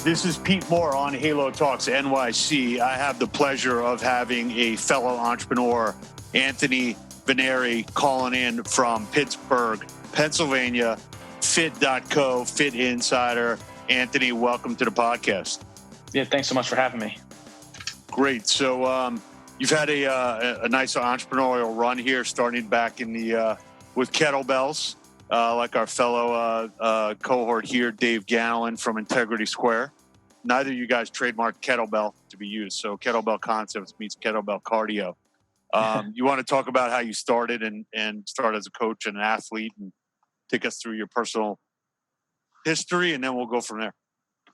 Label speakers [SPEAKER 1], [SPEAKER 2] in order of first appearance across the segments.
[SPEAKER 1] This is Pete Moore on Halo Talks NYC. I have the pleasure of having a fellow entrepreneur, Anthony Vennare, calling in from Pittsburgh, Pennsylvania, Fitt.co, Fitt Insider. Anthony, welcome to the podcast.
[SPEAKER 2] Yeah, thanks so much for having me.
[SPEAKER 1] Great. So you've had a nice entrepreneurial run here, starting back in the with kettlebells, like our fellow cohort here, Dave Ganlin from Integrity Square. Neither of you guys trademarked kettlebell to be used, so kettlebell concepts meets kettlebell cardio. You want to talk about how you started and start as a coach and an athlete, and take us through your personal history, and then we'll go from there.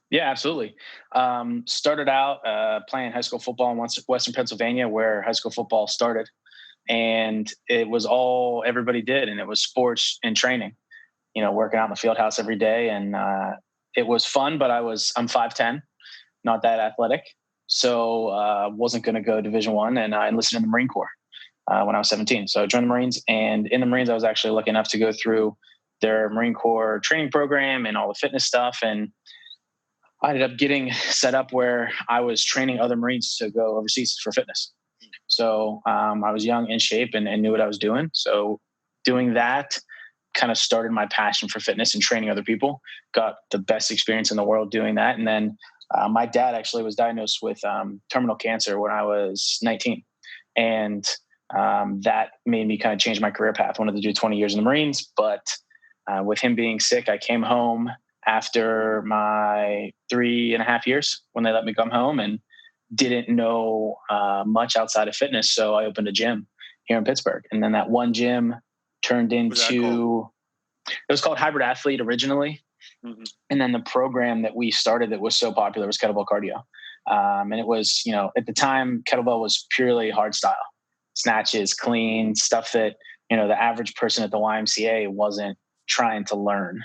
[SPEAKER 2] Yeah, absolutely. Started out playing high school football in Western Pennsylvania, where high school football started. And it was all everybody did. And it was sports and training, working out in the field house every day. And it was fun, but I'm 5'10", not that athletic. So wasn't going to go Division I. And I enlisted in the Marine Corps when I was 17. So I joined the Marines. And in the Marines, I was actually lucky enough to go through their Marine Corps training program and all the fitness stuff. And I ended up getting set up where I was training other Marines to go overseas for fitness. So I was young, in shape, and knew what I was doing. So doing that kind of started my passion for fitness and training other people. Got the best experience in the world doing that. And then my dad actually was diagnosed with terminal cancer when I was 19. And that made me kind of change my career path. Wanted to do 20 years in the Marines, but with him being sick, I came home after my 3.5 years when they let me come home, and didn't know much outside of fitness. So I opened a gym here in Pittsburgh. And then that one gym turned into, it was called Hybrid Athlete originally. Mm-hmm. And then the program that we started that was so popular was kettlebell cardio. And it was, at the time, kettlebell was purely hard style, snatches, clean, stuff that, the average person at the YMCA wasn't trying to learn,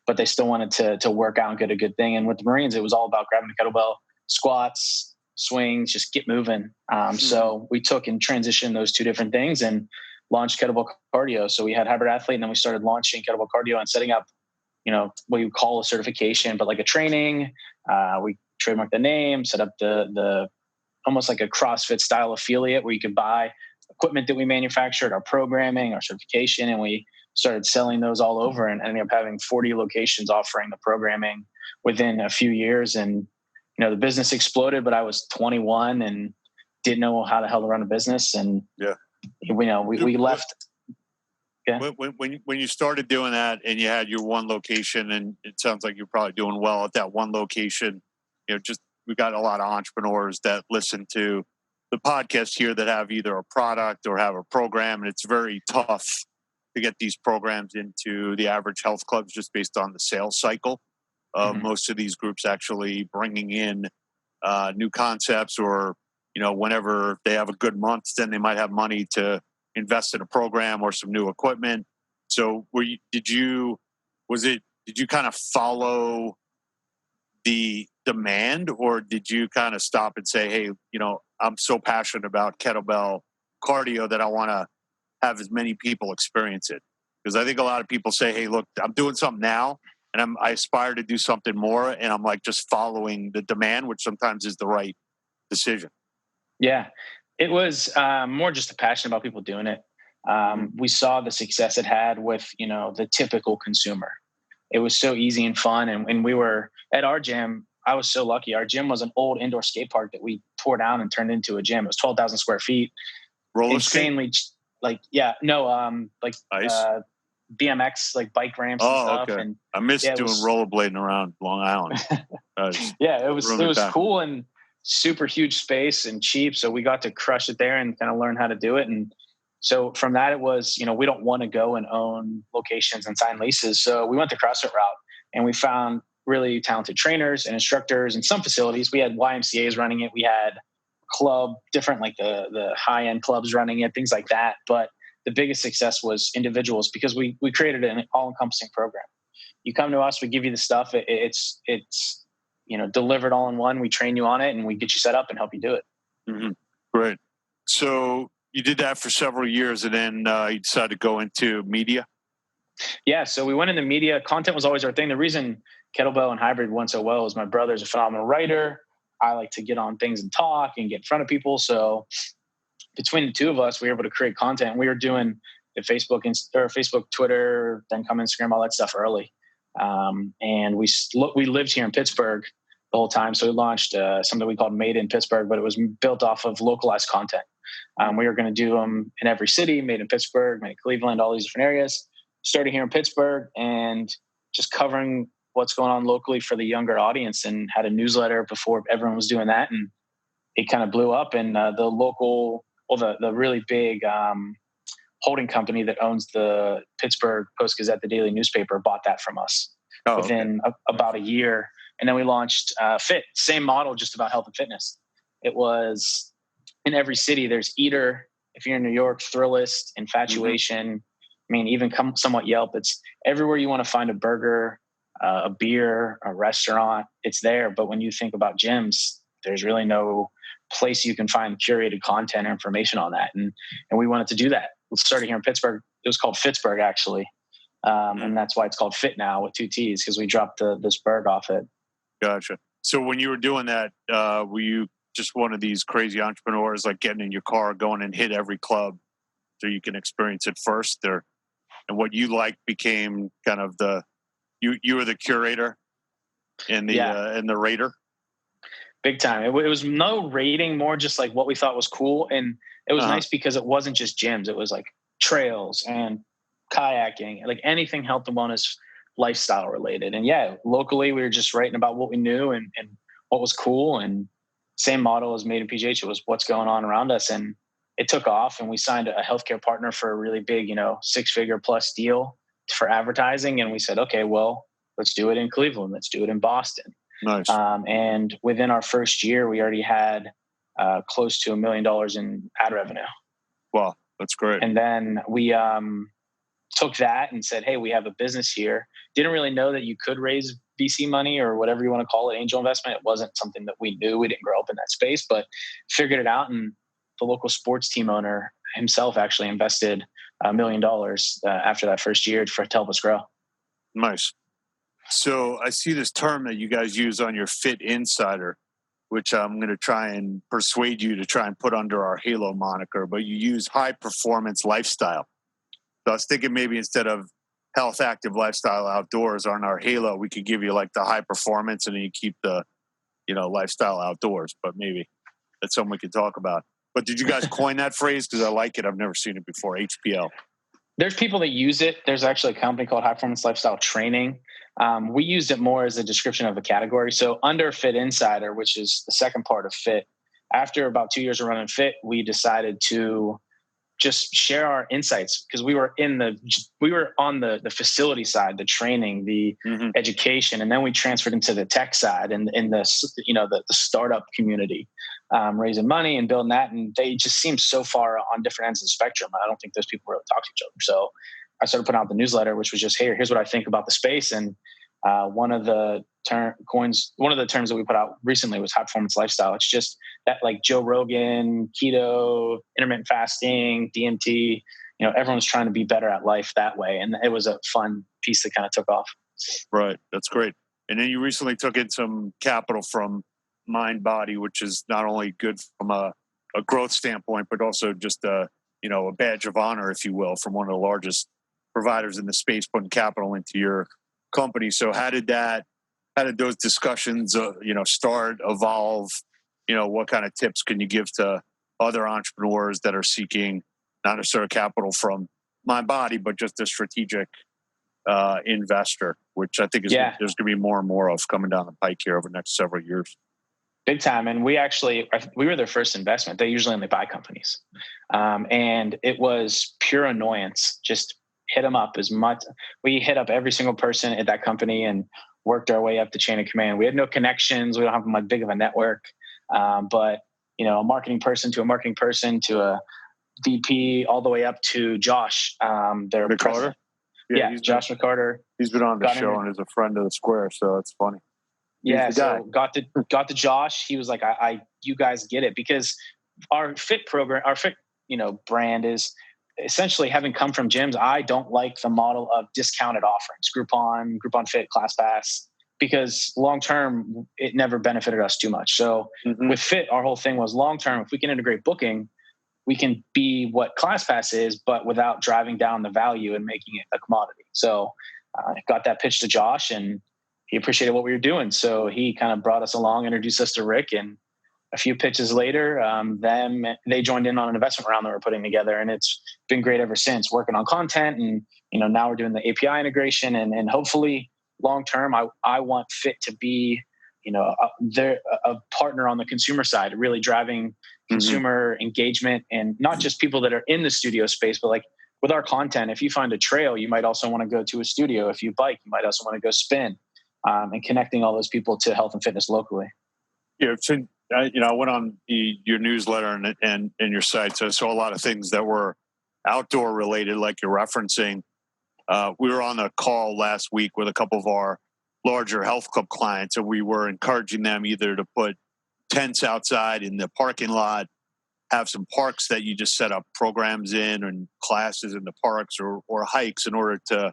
[SPEAKER 2] but they still wanted to work out and get a good thing. And with the Marines, it was all about grabbing the kettlebell, squats, swings, just get moving. So we took and transitioned those two different things and launched kettlebell cardio. So we had Hybrid Athlete, and then we started launching kettlebell cardio and setting up, what you call a certification, but like a training. We trademarked the name, set up the almost like a CrossFit style affiliate where you could buy equipment that we manufactured, our programming, our certification, and we started selling those all over and ended up having 40 locations offering the programming within a few years. And the business exploded, but I was 21 and didn't know how the hell to run a business. And we left. Yeah.
[SPEAKER 1] When you started doing that and you had your one location, and it sounds like you're probably doing well at that one location, we got a lot of entrepreneurs that listen to the podcast here that have either a product or have a program, and it's very tough to get these programs into the average health clubs just based on the sales cycle of most of these groups actually bringing in new concepts, or whenever they have a good month, then they might have money to invest in a program or some new equipment. So did you kind of follow the demand, or did you kind of stop and say, hey, I'm so passionate about kettlebell cardio that I want to have as many people experience it? Because I think a lot of people say, hey, look, I'm doing something now, and I aspire to do something more, and I'm like just following the demand, which sometimes is the right decision.
[SPEAKER 2] Yeah, it was more just a passion about people doing it. We saw the success it had with, the typical consumer. It was so easy and fun. And we were at our gym. I was so lucky. Our gym was an old indoor skate park that we tore down and turned into a gym. It was 12,000 square feet.
[SPEAKER 1] Roller
[SPEAKER 2] insanely
[SPEAKER 1] skate?
[SPEAKER 2] Ice? BMX, like bike ramps and stuff.
[SPEAKER 1] Okay.
[SPEAKER 2] And
[SPEAKER 1] I miss doing rollerblading around Long Island.
[SPEAKER 2] It was cool and super huge space and cheap. So we got to crush it there and kind of learn how to do it. And so from that, it was, we don't want to go and own locations and sign leases. So we went the CrossFit route, and we found really talented trainers and instructors in some facilities. We had YMCAs running it. We had club, different, like the high-end clubs running it, things like that. But the biggest success was individuals, because we created an all-encompassing program. You come to us, we give you the stuff. It's delivered all in one. We train you on it, and we get you set up and help you do it.
[SPEAKER 1] Mm-hmm. Great. So you did that for several years, and then you decided to go into media?
[SPEAKER 2] Yeah. So we went into media. Content was always our thing. The reason kettlebell and hybrid went so well is my brother's a phenomenal writer. I like to get on things and talk and get in front of people. So between the two of us, we were able to create content. We were doing the Facebook, Twitter, then come Instagram, all that stuff early. And we lived here in Pittsburgh the whole time. So we launched something we called Made in Pittsburgh, but it was built off of localized content. We were going to do them in every city, made in Pittsburgh, made in Cleveland, all these different areas. Started here in Pittsburgh and just covering what's going on locally for the younger audience, and had a newsletter before everyone was doing that. And it kind of blew up, and the really big holding company that owns the Pittsburgh Post-Gazette, the daily newspaper, bought that from us within about a year. And then we launched Fitt, same model, just about health and fitness. It was in every city. There's Eater, if you're in New York, Thrillist, Infatuation. Mm-hmm. I mean, even somewhat Yelp. It's everywhere you want to find a burger, a beer, a restaurant, it's there. But when you think about gyms, there's really no place you can find curated content or information on that. And we wanted to do that. We started here in Pittsburgh. It was called Pittsburgh, actually. And that's why it's called Fitt now with 2 T's, because we dropped this bird off it.
[SPEAKER 1] Gotcha. So when you were doing that, were you just one of these crazy entrepreneurs, like getting in your car, going and hit every club so you can experience it first? And what you liked became kind of you were the curator and the rater?
[SPEAKER 2] Big time. It was no rating, more just like what we thought was cool. And it was nice because it wasn't just gyms. It was like trails and kayaking, like anything health and wellness lifestyle related. And locally we were just writing about what we knew and what was cool. And same model as Made in PGH. It was what's going on around us. And it took off, and we signed a healthcare partner for a really big, 6-figure plus deal for advertising. And we said, okay, well, let's do it in Cleveland. Let's do it in Boston.
[SPEAKER 1] Nice.
[SPEAKER 2] And within our first year, we already had close to $1 million in ad revenue.
[SPEAKER 1] Wow, that's great.
[SPEAKER 2] And then we took that and said, hey, we have a business here. Didn't really know that you could raise VC money or whatever you want to call it, angel investment. It wasn't something that we knew. We didn't grow up in that space, but figured it out. And the local sports team owner himself actually invested $1 million after that first year to help us grow.
[SPEAKER 1] Nice. So I see this term that you guys use on your Fitt Insider, which I'm going to try and persuade you to try and put under our Halo moniker, but you use high performance lifestyle. So I was thinking maybe instead of health, active lifestyle outdoors on our Halo, we could give you like the high performance and then you keep the, lifestyle outdoors, but maybe that's something we could talk about. But did you guys coin that phrase? Because I like it. I've never seen it before. HPL.
[SPEAKER 2] There's people that use it. There's actually a company called High Performance Lifestyle Training. We used it more as a description of a category. So under Fitt Insider, which is the second part of Fitt, after about 2 years of running Fitt, we decided to just share our insights, because we were on the facility side, the training, the education, and then we transferred into the tech side and in the startup community, raising money and building that. And they just seem so far on different ends of the spectrum. I don't think those people really talk to each other. So I started putting out the newsletter, which was just, hey, here's what I think about the space. And one of the terms that we put out recently was high performance lifestyle. It's just that, like Joe Rogan, keto, intermittent fasting, DMT, everyone's trying to be better at life that way. And it was a fun piece that kind of took off.
[SPEAKER 1] Right. That's great. And then you recently took in some capital from Mind Body, which is not only good from a growth standpoint, but also just a badge of honor, if you will, from one of the largest providers in the space, putting capital into your company. So how did those discussions, start, evolve? What kind of tips can you give to other entrepreneurs that are seeking not necessarily capital from Mind Body, but just a strategic investor, which I think there's going to be more and more of coming down the pike here over the next several years.
[SPEAKER 2] Big time. And we were their first investment. They usually only buy companies. And it was pure annoyance. Just hit them up as much. We hit up every single person at that company and worked our way up the chain of command. We had no connections. We don't have much big of a network. But a marketing person to a VP, all the way up to Josh, their
[SPEAKER 1] McCarter.
[SPEAKER 2] Josh McCarter.
[SPEAKER 1] He's been on the show and is a friend of the Square, so it's funny.
[SPEAKER 2] So got to Josh. He was like, you guys get it, because our Fitt program, our Fitt, brand is essentially, having come from gyms, I don't like the model of discounted offerings, Groupon Fit, ClassPass. because long-term it never benefited us too much. So with Fitt, our whole thing was long-term. If we can integrate booking, we can be what ClassPass is, but without driving down the value and making it a commodity. So I got that pitch to Josh, and he appreciated what we were doing. So he kind of brought us along, introduced us to Rick, and a few pitches later, they joined in on an investment round that we're putting together, and it's been great ever since, working on content. And, now we're doing the API integration, and hopefully long-term, I want Fitt to be, a partner on the consumer side, really driving consumer engagement, and not just people that are in the studio space, but like with our content, if you find a trail, you might also want to go to a studio. If you bike, you might also want to go spin, and connecting all those people to health and fitness locally.
[SPEAKER 1] Yeah. So, I went on your newsletter and your site. So I saw a lot of things that were outdoor related, like you're referencing. We were on a call last week with a couple of our larger health club clients, and we were encouraging them either to put tents outside in the parking lot, have some parks that you just set up programs in and classes in the parks, or hikes, in order to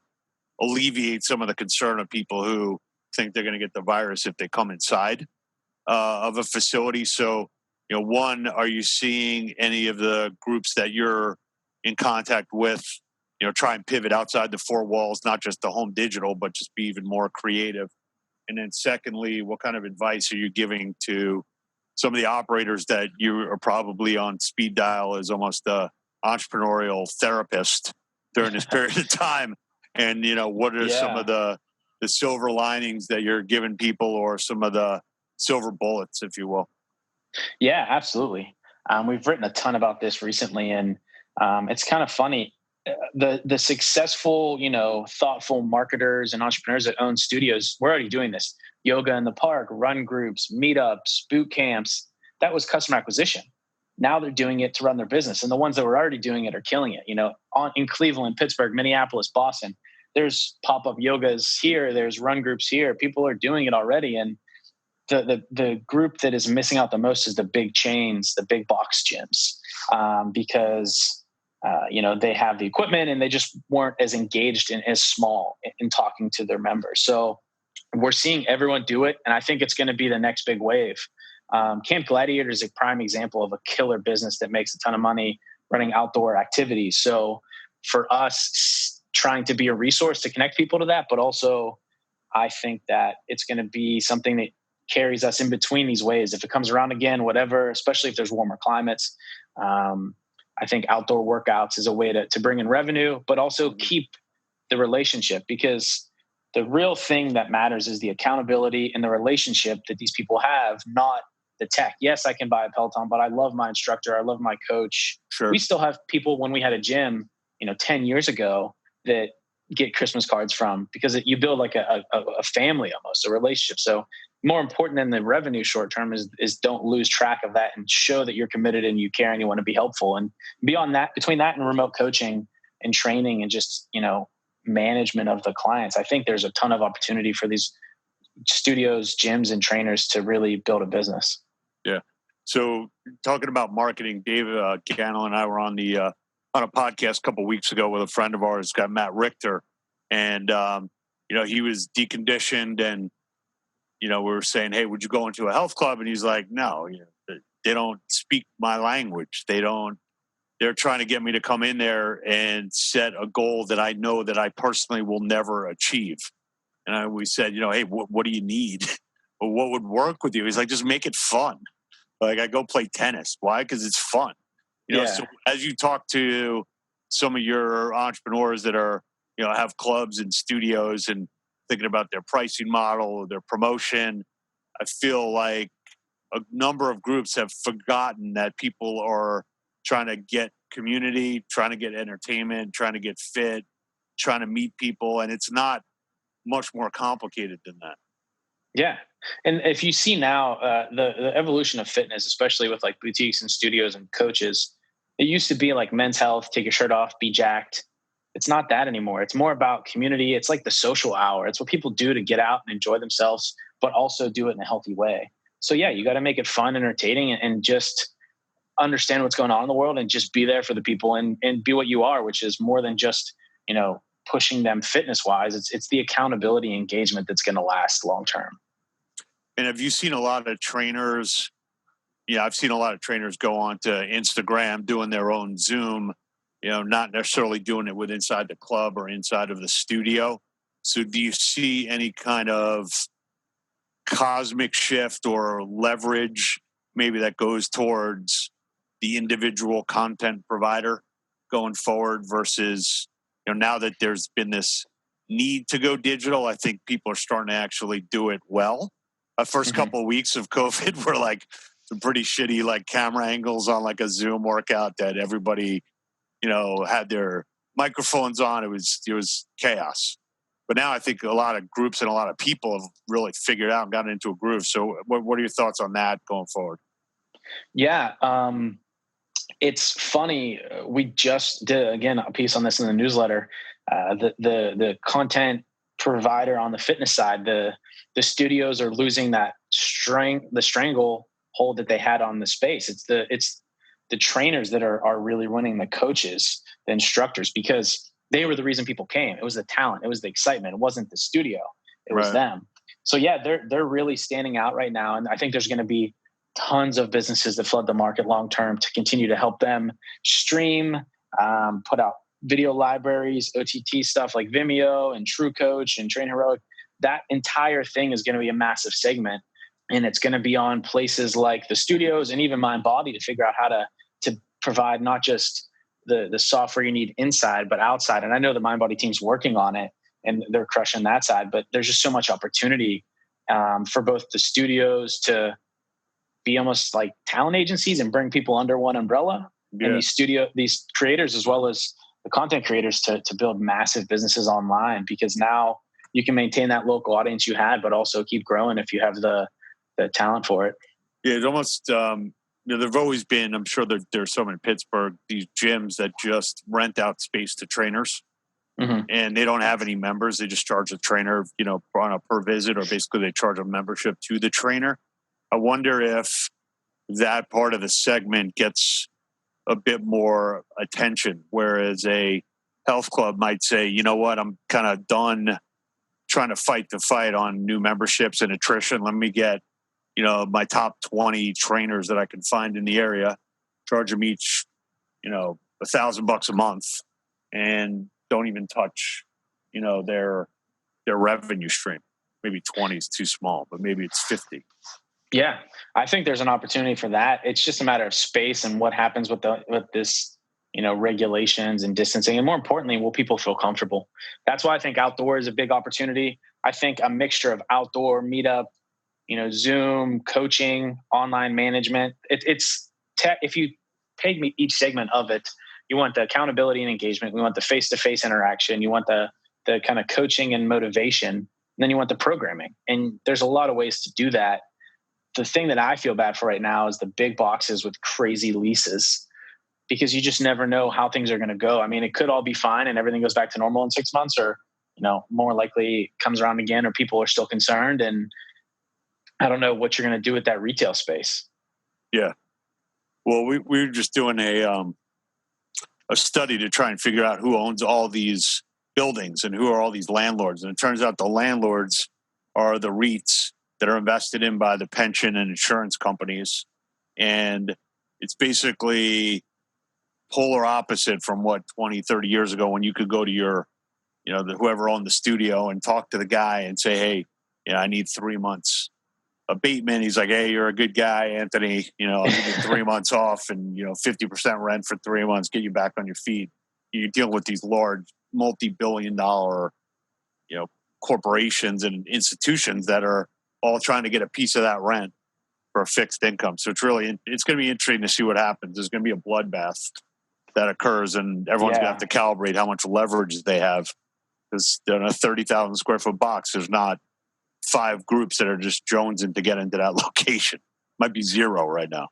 [SPEAKER 1] alleviate some of the concern of people who think they're going to get the virus if they come inside of a facility. So, one, are you seeing any of the groups that you're in contact with, try and pivot outside the four walls, not just the home digital, but just be even more creative? And then secondly, what kind of advice are you giving to some of the operators that you are probably on speed dial as almost a entrepreneurial therapist during this period of time? And, what are some of the silver linings that you're giving people, or some of the silver bullets, if you will?
[SPEAKER 2] Yeah, absolutely. We've written a ton about this recently, and it's kind of funny. The successful, thoughtful marketers and entrepreneurs that own studios, we're already doing this. Yoga in the park, run groups, meetups, boot camps. That was customer acquisition. Now they're doing it to run their business. And the ones that were already doing it are killing it. In Cleveland, Pittsburgh, Minneapolis, Boston, there's pop-up yogas here. There's run groups here. People are doing it already. And the group that is missing out the most is the big chains, the big box gyms, because they have the equipment and they just weren't as engaged and as small in talking to their members. So we're seeing everyone do it, and I think it's going to be the next big wave. Camp Gladiator is a prime example of a killer business that makes a ton of money running outdoor activities. So for us, trying to be a resource to connect people to that, but also I think that it's going to be something that carries us in between these waves. If it comes around again, whatever, especially if there's warmer climates, I think outdoor workouts is a way to bring in revenue, but also keep the relationship, because the real thing that matters is the accountability and the relationship that these people have, not the tech. Yes, I can buy a Peloton, but I love my instructor. I love my coach.
[SPEAKER 1] Sure.
[SPEAKER 2] We still have people, when we had a gym, 10 years ago, that get Christmas cards from, because you build like a family, almost a relationship. So more important than the revenue short term is don't lose track of that, and show that you're committed and you care and you want to be helpful. And beyond that, between that and remote coaching and training and just, management of the clients, I think there's a ton of opportunity for these studios, gyms, and trainers to really build a business.
[SPEAKER 1] Yeah. So talking about marketing, Dave Gannell and I were on a podcast a couple of weeks ago with a friend of ours, guy Matt Richter, and he was deconditioned, and we were saying, hey, would you go into a health club? And he's like, no, they don't speak my language. They're trying to get me to come in there and set a goal that I know that I personally will never achieve. And we said, hey, what do you need? Or what would work with you? He's like, just make it fun. Like, I go play tennis. Why? Because it's fun. So as you talk to some of your entrepreneurs that are, have clubs and studios and thinking about their pricing model, their promotion, I feel like a number of groups have forgotten that people are trying to get community, trying to get entertainment, trying to get fit, trying to meet people. And it's not much more complicated than that.
[SPEAKER 2] Yeah. And if you see now the evolution of fitness, especially with like boutiques and studios and coaches, it used to be like Men's Health, take your shirt off, be jacked. It's not that anymore. It's more about community. It's like the social hour. It's what people do to get out and enjoy themselves, but also do it in a healthy way. So yeah, you got to make it fun, entertaining, and just understand what's going on in the world, and just be there for the people and be what you are, which is more than just, pushing them fitness wise. It's the accountability engagement that's going to last long term.
[SPEAKER 1] And have you seen a lot of trainers? Yeah, I've seen a lot of trainers go on to Instagram doing their own Zoom, not necessarily doing it with inside the club or inside of the studio. So do you see any kind of cosmic shift or leverage maybe that goes towards the individual content provider going forward versus, now that there's been this need to go digital, I think people are starting to actually do it well. The first couple of weeks of COVID were like some pretty shitty like camera angles on like a Zoom workout that everybody, had their microphones on. It was chaos. But now I think a lot of groups and a lot of people have really figured out and gotten into a groove. So what are your thoughts on that going forward?
[SPEAKER 2] Yeah. It's funny. We just did, again, a piece on this in the newsletter. The content provider on the fitness side, the studios are losing that the strangle hold that they had on the space. It's the trainers that are really running the coaches, the instructors, because they were the reason people came. It was the talent. It was the excitement. It wasn't the studio. It was them. So yeah, they're really standing out right now. And I think there's going to be tons of businesses that flood the market long-term to continue to help them stream, put out video libraries, OTT stuff like Vimeo and True Coach and Train Heroic. That entire thing is going to be a massive segment. And it's going to be on places like the studios and even Mind Body to figure out how to provide not just the software you need inside, but outside. And I know the Mind Body team's working on it and they're crushing that side, but there's just so much opportunity for both the studios to be almost like talent agencies and bring people under one umbrella, and these creators, as well as the content creators, to build massive businesses online, because now you can maintain that local audience you had, but also keep growing if you have the talent for it.
[SPEAKER 1] Yeah, it's almost, there've always been, I'm sure there's some in Pittsburgh, these gyms that just rent out space to trainers. And they don't have any members. They just charge a trainer, on a per visit, or basically they charge a membership to the trainer. I wonder if that part of the segment gets a bit more attention, whereas a health club might say, you know what, I'm kind of done trying to fight the fight on new memberships and attrition. Let me get, my top 20 trainers that I can find in the area, charge them each, $1,000 a month, and don't even touch, their revenue stream. Maybe 20 is too small, but maybe it's 50.
[SPEAKER 2] Yeah, I think there's an opportunity for that. It's just a matter of space and what happens with this, regulations and distancing. And more importantly, will people feel comfortable? That's why I think outdoor is a big opportunity. I think a mixture of outdoor meetup, Zoom, coaching, online management. It's if you take me each segment of it, you want the accountability and engagement. We want the face-to-face interaction. You want the kind of coaching and motivation. And then you want the programming. And there's a lot of ways to do that. The thing that I feel bad for right now is the big boxes with crazy leases, because you just never know how things are going to go. I mean, it could all be fine and everything goes back to normal in 6 months, or, more likely comes around again, or people are still concerned. And I don't know what you're going to do with that retail space. Yeah.
[SPEAKER 1] Well, we were just doing a study to try and figure out who owns all these buildings and who are all these landlords. And it turns out the landlords are the REITs that are invested in by the pension and insurance companies. And it's basically polar opposite from what 20, 30 years ago, when you could go to your, whoever owned the studio and talk to the guy and say, hey, I need 3 months abatement. He's like, hey, you're a good guy, Anthony. I'll give you 3 months off and, 50% rent for 3 months, get you back on your feet. You deal with these large multi-billion-dollar, corporations and institutions that are all trying to get a piece of that rent for a fixed income. So it's going to be interesting to see what happens. There's going to be a bloodbath that occurs, and everyone's going to have to calibrate how much leverage they have, because in a 30,000 square foot box, there's not 5 groups that are just jonesing to get into that location. Might be 0 right now.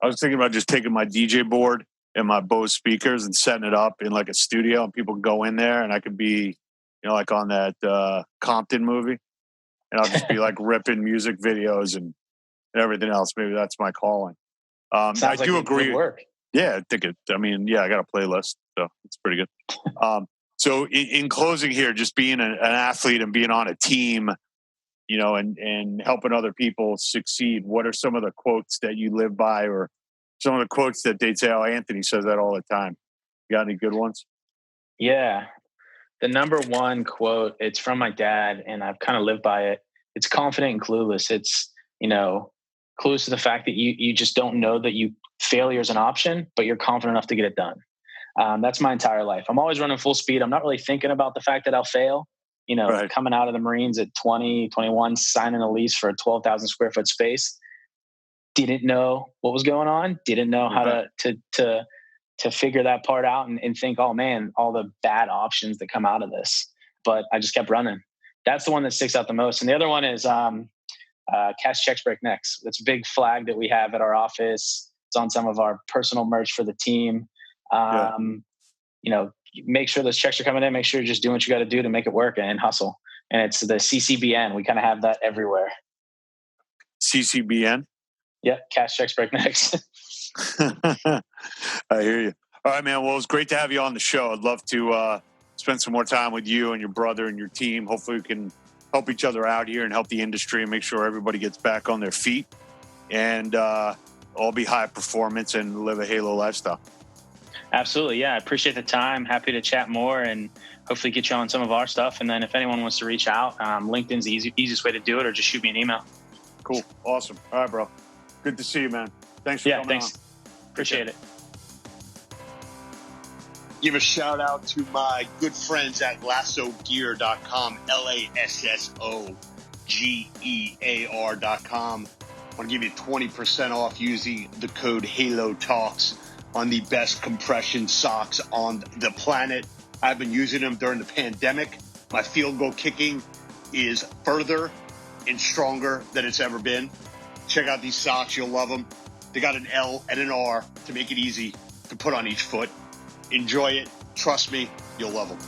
[SPEAKER 1] I was thinking about just taking my DJ board and my Bose speakers and setting it up in like a studio, and people can go in there, and I could be, like on that Compton movie, and I'll just be like ripping music videos and everything else. Maybe that's my calling. I do agree.
[SPEAKER 2] Work.
[SPEAKER 1] Yeah, I think I got a playlist, so it's pretty good. So in closing here, just being an athlete and being on a team, you know, and helping other people succeed, what are some of the quotes that you live by, or some of the quotes that they'd say, oh, Anthony says that all the time? You got any good ones?
[SPEAKER 2] Yeah. The number one quote, it's from my dad, and I've kind of lived by it. It's confident and clueless. It's, you know, clueless to the fact that you just don't know that failure is an option, but you're confident enough to get it done. That's my entire life. I'm always running full speed. I'm not really thinking about the fact that I'll fail. You know,
[SPEAKER 1] Right.
[SPEAKER 2] Coming out of the Marines at 20, 21, signing a lease for a 12,000 square foot space. Didn't know what was going on. Didn't know how to figure that part out and think, oh man, all the bad options that come out of this. But I just kept running. That's the one that sticks out the most. And the other one is cash checks break necks. That's a big flag that we have at our office. It's on some of our personal merch for the team. You know, make sure those checks are coming in. Make sure you're just doing what you got to do to make it work and hustle. And it's the CCBN. We kind of have that everywhere.
[SPEAKER 1] CCBN?
[SPEAKER 2] Yeah, cash checks break necks.
[SPEAKER 1] I hear you. All right, man. Well, it was great to have you on the show. I'd love to spend some more time with you and your brother and your team. Hopefully we can help each other out here and help the industry and make sure everybody gets back on their feet and all be high performance and live a Halo lifestyle.
[SPEAKER 2] Absolutely. Yeah. I appreciate the time. Happy to chat more and hopefully get you on some of our stuff. And then if anyone wants to reach out, LinkedIn's the easiest way to do it, or just shoot me an email.
[SPEAKER 1] Cool. Awesome. All right, bro. Good to see you, man. Thanks for coming
[SPEAKER 2] thanks.
[SPEAKER 1] on.
[SPEAKER 2] Appreciate it.
[SPEAKER 3] Give a shout out to my good friends at lassogear.com, LASSOGEAR.com. I want to give you 20% off using the code Halo Talks on the best compression socks on the planet. I've been using them during the pandemic. My field goal kicking is further and stronger than it's ever been. Check out these socks. You'll love them. They got an L and an R to make it easy to put on each foot. Enjoy it. Trust me, you'll love them.